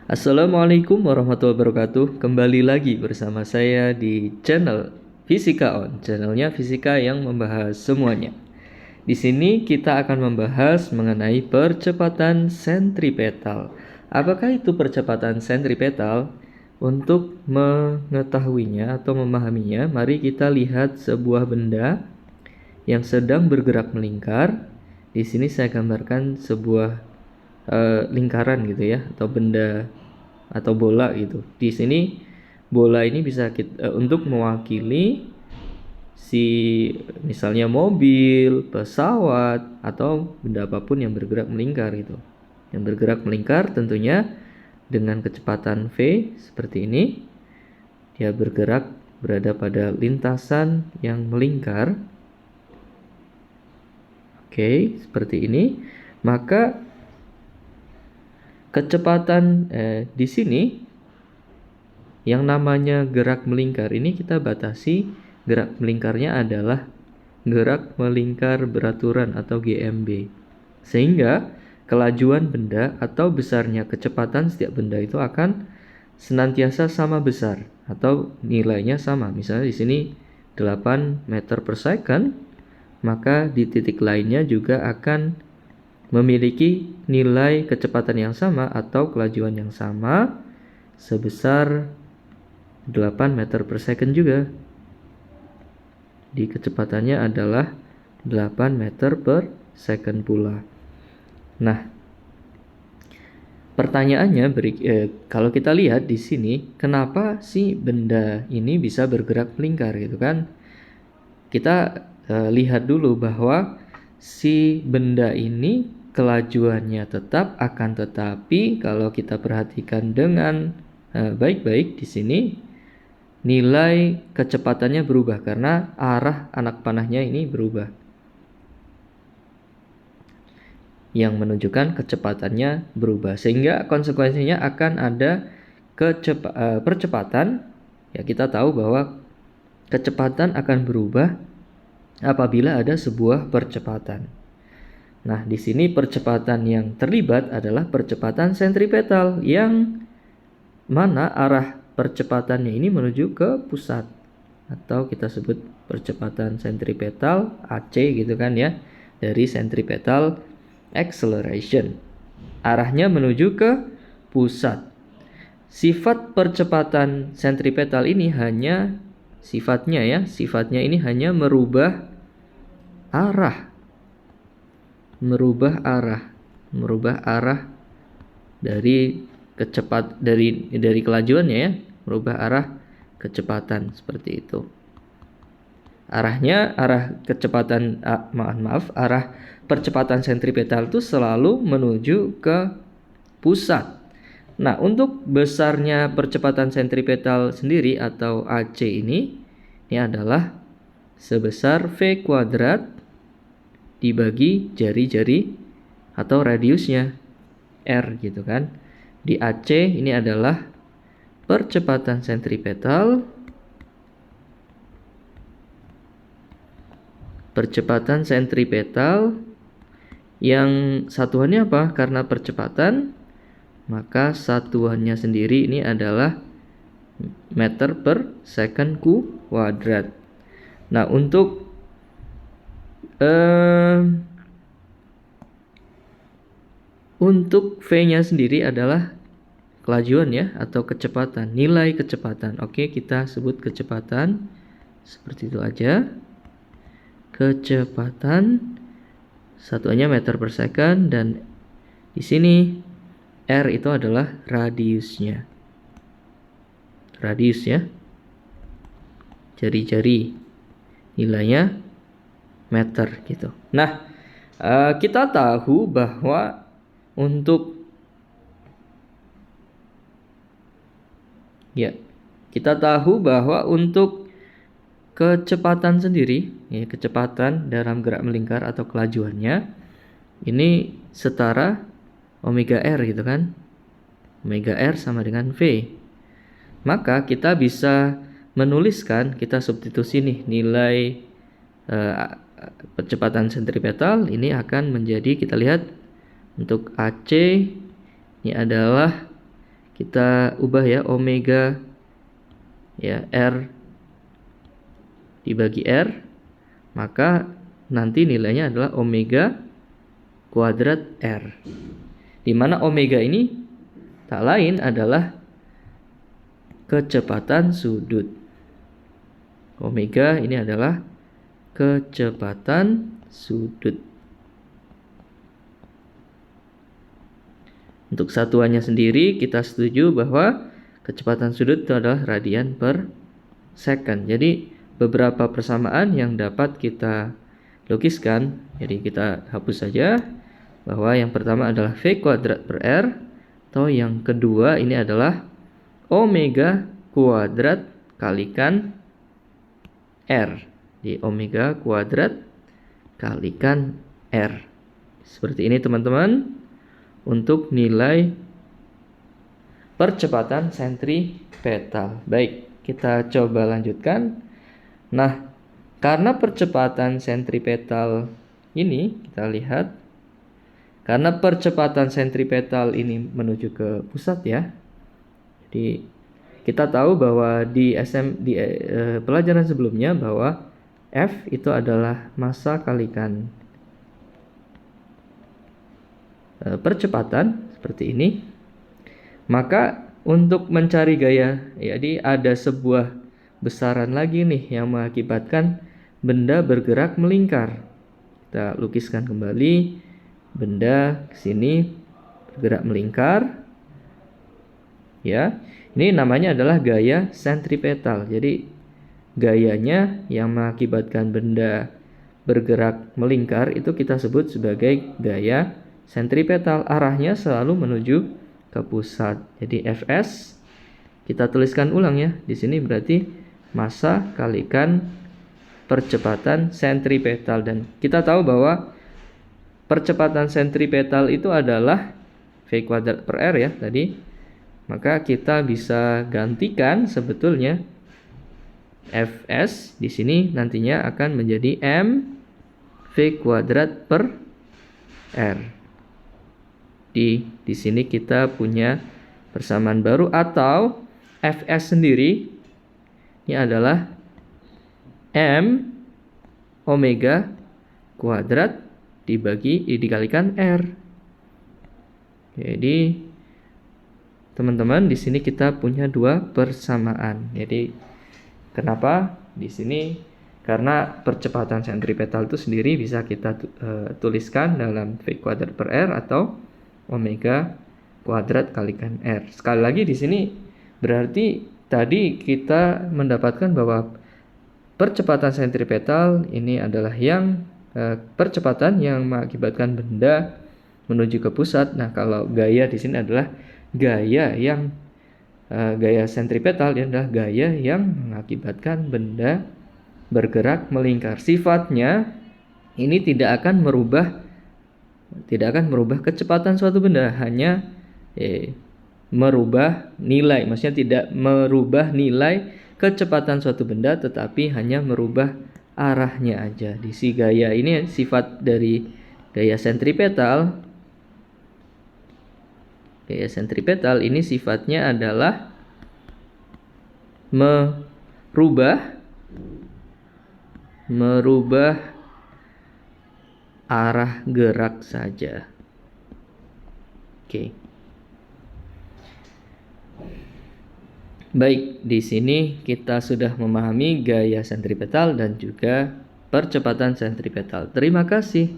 Assalamualaikum warahmatullahi wabarakatuh. Kembali lagi bersama saya di channel Fisika On, channelnya fisika yang membahas semuanya. Di sini kita akan membahas mengenai percepatan sentripetal. Apakah itu percepatan sentripetal? Untuk mengetahuinya atau memahaminya, mari kita lihat sebuah benda yang sedang bergerak melingkar. Di sini saya gambarkan sebuah lingkaran gitu ya, atau benda atau bola gitu. Di sini bola ini bisa kita, untuk mewakili si misalnya mobil, pesawat atau benda apapun yang bergerak melingkar gitu. Yang bergerak melingkar tentunya dengan kecepatan v seperti ini. Dia bergerak berada pada lintasan yang melingkar. Oke, seperti ini. Maka kecepatan di sini yang namanya gerak melingkar ini kita batasi, gerak melingkarnya adalah gerak melingkar beraturan atau GMB. Sehingga kelajuan benda atau besarnya kecepatan setiap benda itu akan senantiasa sama besar atau nilainya sama. Misalnya di sini 8 meter per second, maka di titik lainnya juga akan memiliki nilai kecepatan yang sama atau kelajuan yang sama sebesar 8 meter per second juga. Di kecepatannya adalah 8 meter per second pula. Nah, pertanyaannya kalau kita lihat di sini, kenapa sih benda ini bisa bergerak melingkar gitu kan? Kita lihat dulu bahwa si benda ini kelajuannya tetap, akan tetapi kalau kita perhatikan dengan baik-baik di sini, nilai kecepatannya berubah karena arah anak panahnya ini berubah, yang menunjukkan kecepatannya berubah, sehingga konsekuensinya akan ada percepatan. Ya, kita tahu bahwa kecepatan akan berubah apabila ada sebuah percepatan. Nah, di sini percepatan yang terlibat adalah percepatan sentripetal, yang mana arah percepatannya ini menuju ke pusat, atau kita sebut percepatan sentripetal AC gitu kan ya, dari centripetal acceleration. Arahnya menuju ke pusat. Sifat percepatan sentripetal ini hanya sifatnya ini hanya merubah arah dari dari kelajuannya ya, merubah arah kecepatan seperti itu. Arah percepatan sentripetal itu selalu menuju ke pusat. Nah, untuk besarnya percepatan sentripetal sendiri atau AC ini adalah sebesar V kuadrat dibagi jari-jari atau radiusnya R gitu kan. Di AC ini adalah percepatan sentripetal yang satuannya apa? Karena percepatan, maka satuannya sendiri ini adalah meter per second kuadrat. Nah, untuk V-nya sendiri adalah kelajuan ya, atau kecepatan, nilai kecepatan. Oke, kita sebut kecepatan seperti itu aja. Kecepatan satuannya meter per second, dan di sini R itu adalah radiusnya. Radius ya. Jari-jari nilainya meter gitu. Nah, kita tahu bahwa untuk kecepatan sendiri, ya, kecepatan dalam gerak melingkar atau kelajuannya ini setara omega R gitu kan. Omega R sama dengan V. Maka kita bisa menuliskan, kita substitusi nih nilai percepatan sentripetal ini akan menjadi, kita lihat untuk AC ini adalah, kita ubah ya, omega ya R dibagi R, maka nanti nilainya adalah omega kuadrat R, di mana omega ini tak lain adalah kecepatan sudut. Omega ini adalah kecepatan sudut. Untuk satuannya sendiri kita setuju bahwa kecepatan sudut itu adalah radian per second. Jadi beberapa persamaan yang dapat kita lukiskan. Jadi kita hapus saja, bahwa yang pertama adalah V kuadrat per R, atau yang kedua ini adalah omega kuadrat kalikan R. Di omega kuadrat kalikan R. Seperti ini teman-teman untuk nilai percepatan sentripetal. Baik, kita coba lanjutkan. Nah, karena percepatan sentripetal ini, kita lihat, karena percepatan sentripetal ini menuju ke pusat ya. Jadi kita tahu bahwa di pelajaran sebelumnya bahwa F itu adalah massa kalikan percepatan seperti ini. Maka untuk mencari gaya, jadi ada sebuah besaran lagi nih yang mengakibatkan benda bergerak melingkar. Kita lukiskan kembali, benda ke sini bergerak melingkar. Ya, ini namanya adalah gaya sentripetal. Jadi gayanya yang mengakibatkan benda bergerak melingkar itu kita sebut sebagai gaya sentripetal. Arahnya selalu menuju ke pusat. Jadi Fs kita tuliskan ulang ya. Di sini berarti massa kalikan percepatan sentripetal, dan kita tahu bahwa percepatan sentripetal itu adalah V kuadrat per R ya tadi. Maka kita bisa gantikan sebetulnya Fs di sini nantinya akan menjadi M V kuadrat per R. Di sini kita punya persamaan baru, atau Fs sendiri ini adalah M omega kuadrat dikalikan R. Jadi teman-teman di sini kita punya dua persamaan. Jadi kenapa di sini? Karena percepatan sentripetal itu sendiri bisa kita tuliskan dalam V kuadrat per R atau omega kuadrat kalikan R. Sekali lagi di sini berarti tadi kita mendapatkan bahwa percepatan sentripetal ini adalah yang percepatan yang mengakibatkan benda menuju ke pusat. Nah, kalau gaya di sini adalah gaya yang gaya sentripetal adalah gaya yang mengakibatkan benda bergerak melingkar. Sifatnya ini tidak akan merubah kecepatan suatu benda, hanya merubah nilai, maksudnya tidak merubah nilai kecepatan suatu benda, tetapi hanya merubah arahnya aja. Di si gaya ini sifat dari gaya sentripetal. Gaya sentripetal ini sifatnya adalah merubah arah gerak saja. Oke. Baik, di sini kita sudah memahami gaya sentripetal dan juga percepatan sentripetal. Terima kasih.